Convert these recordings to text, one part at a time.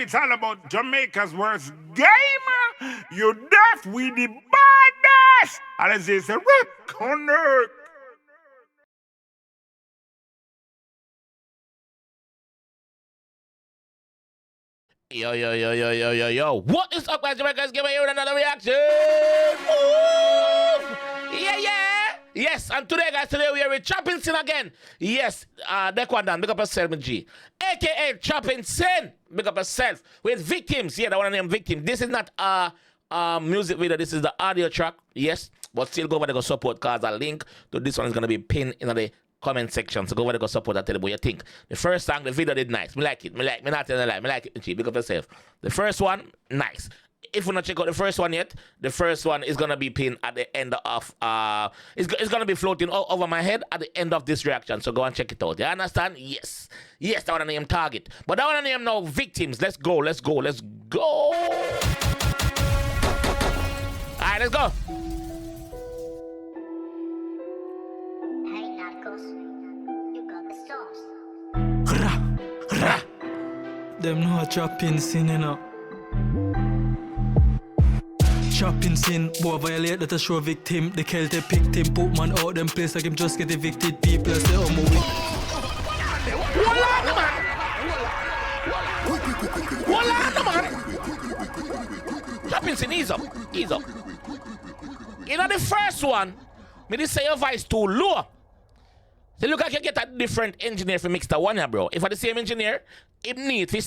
it's all about Jamaica's worst game. You deaf, we the baddest. And as they say, connect. Yo. What is up, guys? JAMAICA'S giving you another reaction. Yeah. Yes, and today, guys, we are with Trappinsin again. Yes, that one done. Big up yourself, G. AKA Trappinsin. Big up yourself. With Victims. Yeah, that one named Victims. This is not a music video. This is the audio track. Yes, but still go over there, go support, because a link to this one is going to be pinned in the comment section. So go over there, go support, and tell you what you think. The first song, the video did nice. Me like it. Me not telling a lie. Me like it, G. Big up yourself. The first one, nice. If you not check out the first one yet, the first one is gonna be pinned at the end of it's gonna be floating all over my head at the end of this reaction. So go and check it out. You understand? Yes, that one I name Target, but that one I name now Victims. Let's go. All right, let's go. Hey Narcos, you got the sauce. Them know a Trappinsin, you know. Trappinsin, boy violate that a show victim. The 𝐑𝐂𝐂𝐂 picked him, put man out them place like him just get evicted. People say, oh my weak. Hold on, man. Trappinsin, ease up. You know the first one, me just say your voice too low. So look like you get a different engineer for mix that one here, bro. If I the same engineer, it needs to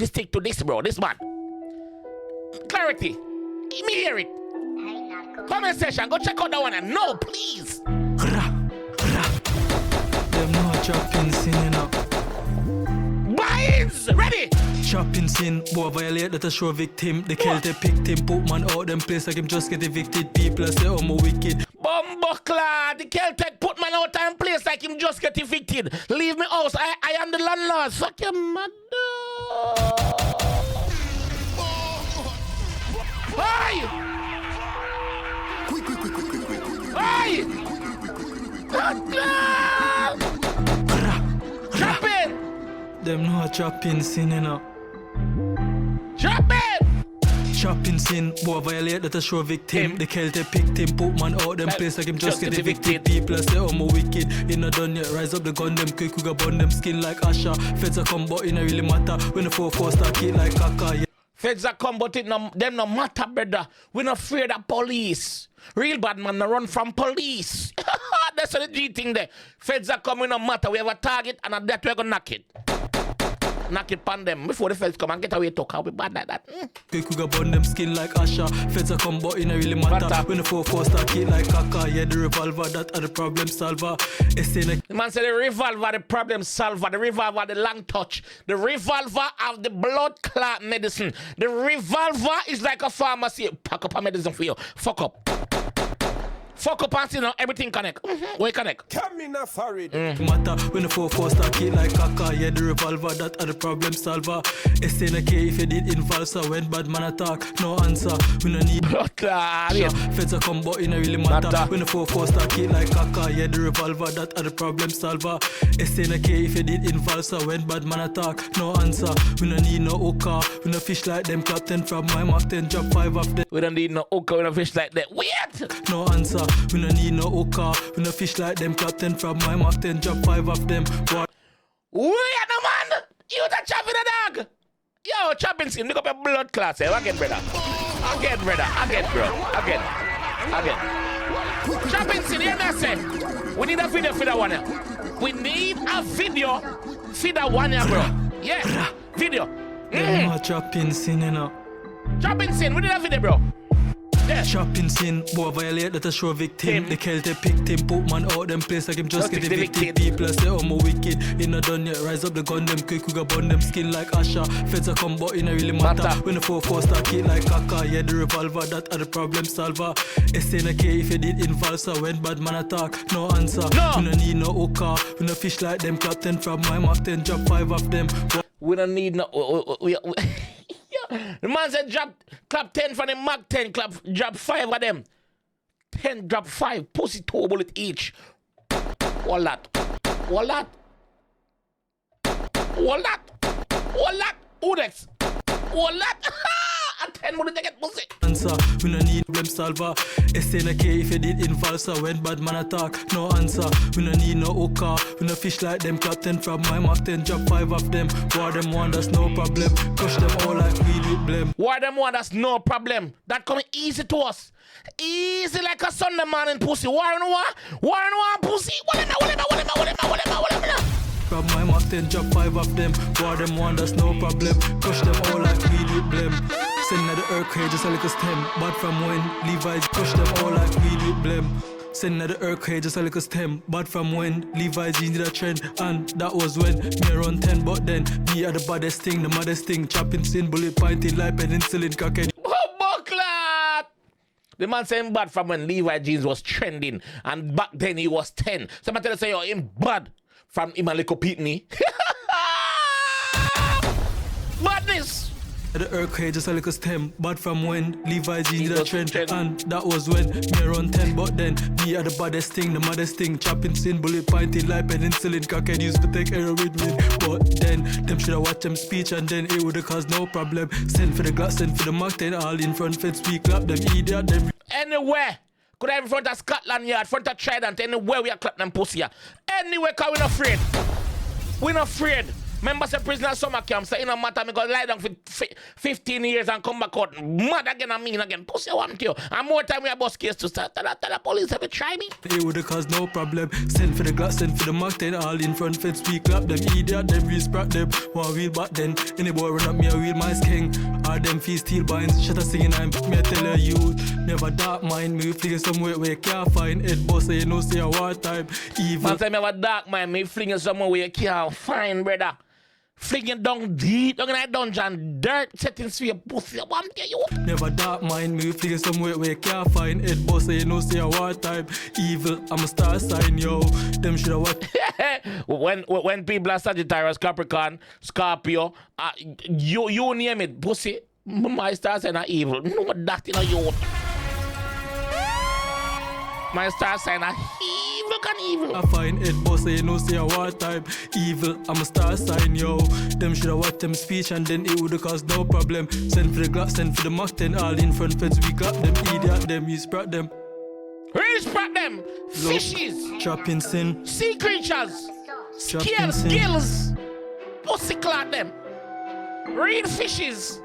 stick to this, bro. This man. Clarity. Let me hear it. Hey Narcos. Comment section, go check out that one and no, please. Them know a Trappinsin, you know. Binds! Ready? Trappinsin, boy violate that a show victim. The 𝐑𝐂𝐂𝐂 picked him, put man out them place like him just get evicted. People say, oh my wicked. Bumbleclad, the 𝐑𝐂𝐂𝐂 put man out time place like him just get evicted. Leave me house, I am the landlord. Fuck your mother. Hey! Hey! Drop it! Them know a Trappinsin, you know. Drop it! Trappinsin, boy violate that a show victim. The 𝐑𝐂𝐂𝐂 picked him, put man out them place like him just get evicted. People say, oh my wicked, you not done yet. Rise up the gun, them quick, we got burn them skin like Asha. Feds a come, but it not really matter. When the 4-4 start hit like Kaka. Feds are come, but them no matter, brother. We not afraid of police. Real bad man no run from police. That's the G thing there. Feds are coming, no matter. We have a target, and at that we're gonna knock it. Knock it pan them before the feds come and get away talk. How we bad like that? Quick, we got burn them skin like Asha. Feds a come, but it not really matter. When the 4-4 start hit like Kaka. Yeah, the revolver, that are the problem solver. The man said the revolver, the problem solver. The revolver, the long touch. The revolver of the blood clot medicine. The revolver is like a pharmacy. Pack up a medicine for you. Fuck up and see now everything connect. We connect. Come in a foreign. Matter when the 4-4 start hit like Kaka. Yeah, the revolver, that are the problem solver. SNK if you did involve, so when bad man attack, no answer. We no need Feds a come, but it not really matter. When the 4-4 start hit like Kaka. Yeah, the revolver, that are the problem solver. SNK if you did involve, so when bad man attack, no answer. We no need no hooker. We no fish like them, Captain from my Mark 10, drop 5 of them. We don't need no hooker, we no fish like that. Weird! No answer. We no need no hooker. We no fish like them, Captain from my Mark 10, drop 5 of them. What? Weird, man! You the chop in the dog! Yo, Trappinsin, look up your blood class. Again, brother. Again, bro. Again. Trappinsin, hear me I say. We need a video for that one here. We need a video for that one here, bro. Yeah, video. Them a Trappinsin, you know. Trappinsin, we need a video, bro. Yeah. Trappinsin, boy violate that a show victim. The 𝐑𝐂𝐂𝐂 picked him, put man out them place like him just get evicted. People say, oh my wicked, you not done yet. Rise up the gun, them quick, we got burn them skin like Asha. Feds a come, but it not really matter. When the 4-4 start hit like Kaka. Yeah, the revolver, that are the problem solver. SNK if you did involve, so when bad man attack, no answer. No. We no need no hooker. We no fish like them, Captain from my Mark 10, drop 5 of them. We don't need no. The man said clap 10 for the Mark 10, drop 5 of them. 10 drop 5, pussy 2 bullet each. Wallet. Who next? Oh, lot. A 10 money to get pussy. Answer, we no need problem solver. SNK if you did involve, so when bad man attack, no answer. We no need no oka, we no fish like them. Captain from my Mark 10, drop 5 of them. War them one, that's no problem. Crush them all like weed with blame. War them one, that's no problem. That coming easy to us. Easy like a Sunday morning pussy. War no one, pussy. Whatever. From my Mark 10, drop 5 of them. War them one, that's no problem. Crush them all like weed with blame. Send at the earthquake just a little stem. Bad from when Levi's crush them all like weed with blame. Send at the earthquake just a little stem. Bad from when Levi's jeans did a trend. And that was when me around 10. But then me are the baddest thing, the maddest thing. Trappinsin, bullet pinting like penicillin cockhead. Oh, buckler! The man saying bad from when Levi jeans was trending. And back then he was 10. Somebody tell us say, yo, him bad from him a little pitney. Badness! The earthquake just a little stem. Bad from when Levi's jeans did a trend. And that was when me around 10. But then me are the baddest thing, the maddest thing. Trappinsin, bullet pinting like penicillin cockhead used to take heroin with me. But then them shoulda watch them speech and then it woulda cause no problem. Send for the glass, send for the Mark 10. All in front fence, we clap them idiot them. Anywhere. Could have in front of Scotland Yard, front of Trident, anywhere we are clap them pussy. Anywhere, cause we not afraid. We not afraid. Members of prisoner summer camp say, it no matter, me go lie down for 15 years and come back out mad again and mean again. Pussy, I want you. And more time we have bus case to start. Tell the police have try me. It woulda cause no problem. Send for the glass, send for the Mark 10. All in front fence, we clap them idiot, them we sprat them. One wheel back then. Any boy run up me a wheel, my king. All them fee steel binds, shut a singing I'm. Me tell you, never dark mind. Me fling somewhere where you can't find it. Boss say you know say a war time. Evil. Man say me have a dark mind. Me fling somewhere where you can't find, brother. Flinging down deep, down in that dungeon, dirt settings for your pussy. I want to you. Never dark mind, me fling somewhere where you can't find it. Boss say you know say a war time. Evil, I'm a star sign, yo. Them shoulda what? when people are Sagittarius, Capricorn, Scorpio, you name it, pussy. My star sign are evil. No that in a youth. My star sign are evil can evil. I find it, boss say you know say a war time. Evil, I'm a star sign, yo. Them shoulda watch them speech and then it woulda cause no problem. Send for the glass, send for the Mark 10. All in front fence, we clap them idiot, them you sprat them. Really sprat them. Fishes. Trappinsin. Sea creatures. Scales, Trappinsin. gills. Pussy clot them. Real fishes.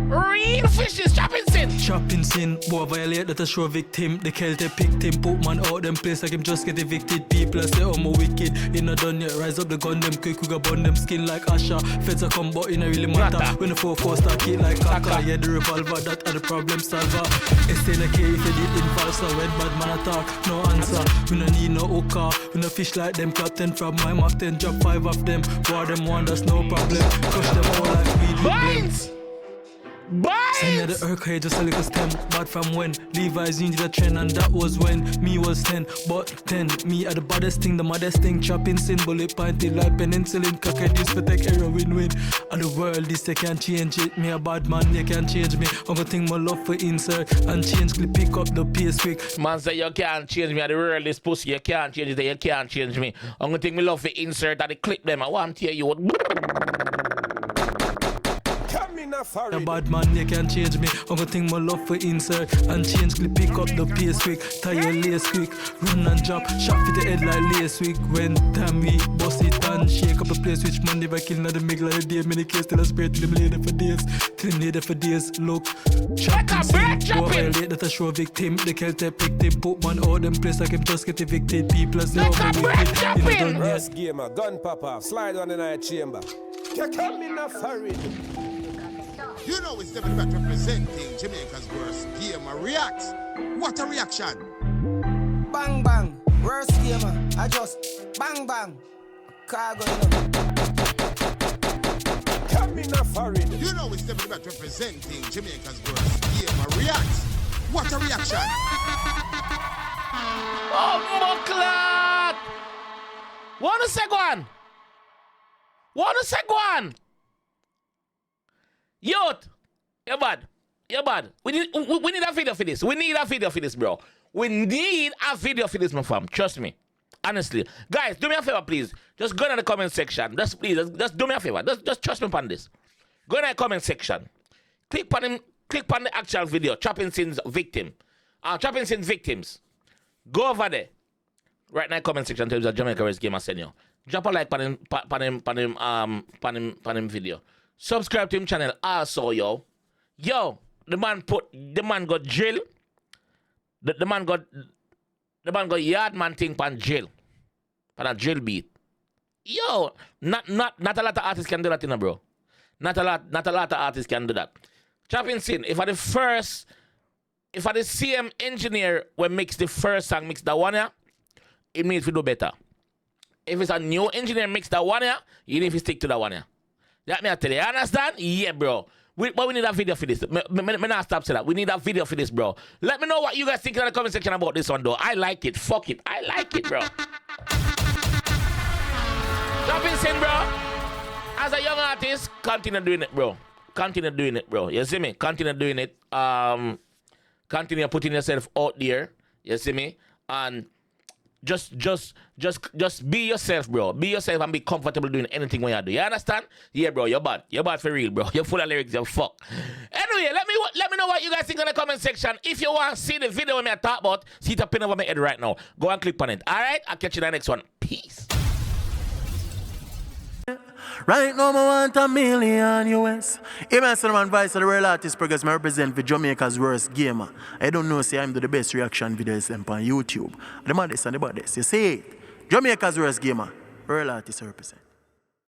Real fishes, Trappinsin. Trappinsin, boy violate that a show victim. The Celtic picked him, put man out them place like him just get evicted. People say oh my wicked, in not done yet. Rise up the gun them quick, we got burn them skin like Asha. Feds a come but it not really matter. When the 4-4 start hit like Kaka. Yeah the revolver, that are the problem solver. 𝐑𝐄𝐂𝐂𝐓𝐈𝐎𝐍 if you did involve, so when bad man attack, no answer. We no need no oka, we no fish like them. Captain from my Mark 10, drop 5 of them. War them one, that's no problem. Crush them all like weed with blame. Binds. Send at the earthquake just a little stem. Bad from when Levi's jeans did a trend. And that was when me was 10. But 10, me are the baddest thing, the maddest thing. Trappinsin, bullet pinting like penicillin cockhead used to take heroin win. And the world this they can't change it. Me a bad man, they can't change me. I'm gonna think my love for insert and change clip, pick up the pace quick. Man say you can't change me at the world this pussy, you can't change it, you can't change me. I'm gonna think me love for insert at the clip them. I want to hear you. A bad man, they can't change me. I'm gonna think my love for insert and change clip, pick up the pace quick. Tie your lace quick, run and drop, shot for the head like lace quick. When time we bust it and shake up the place, which man never kill not the make like a day. Many cases till I spray till them later for days. Till them later for days. Look, Trappinsin, boy violate that a show victim. The Celtic picked him, put man out them place like him just get evicted. People say oh my wicked. First gamer, gun pop off, slide on in our chamber. You come in a foreign. You know it's definitely about representing Jamaica's worst gamer reacts. What a reaction! Bang bang, worst gamer. I just bang bang. Cargo. Come in a foreign. You know it's definitely about representing Jamaica's worst gamer reacts. What a reaction! Oh, Moklat! Wanna say one? Youth, you're bad. We need a video for this. Bro. We need a video for this, my fam. Trust me. Honestly. Guys, do me a favor, please. Just go in the comment section. Just do me a favor. Just trust me upon this. Go in the comment section. Click on him. Click on the actual video. Trappinsin's victim. Trappinsin's victims. Go over there. Right now, comment section tells you JAMAICA'S game I send you. Drop a like on him video. Subscribe to him channel also, yo. Yo, the man got jail. The man got yard man thing pan jail. Pan a jail beat. Yo, not a lot of artists can do that, bro. Not a lot of artists can do that. Trappinsin, if I the same engineer when mix the first song, mix that one here, it means we do better. If it's a new engineer mix that one here, you need to stick to that one here. That me I tell you, understand? Yeah, bro. But we need a video for this. Me not stop saying that. We need a video for this, bro. Let me know what you guys think in the comment section about this one, though. I like it. Fuck it. I like it, bro. Trappinsin, bro. As a young artist, continue doing it, bro. Continue doing it, bro. You see me? Continue doing it. Continue putting yourself out there. You see me? And just be yourself, bro. Be yourself and be comfortable doing anything when you do. You understand? Yeah, bro. You're bad. You're bad for real, bro. You're full of lyrics. You're fuck. Anyway, let me know what you guys think in the comment section. If you want to see the video when I talk about, see the pin over my head right now. Go and click on it. All right? I'll catch you in the next one. Peace. Right now, I want $1 million US. I'm a son vice of the real artist progress. I represent for Jamaica's worst gamer. I don't know, say I'm the best reaction videos on YouTube. The maddest and the baddest. You see it? Jamaica's worst gamer. Real artist represent.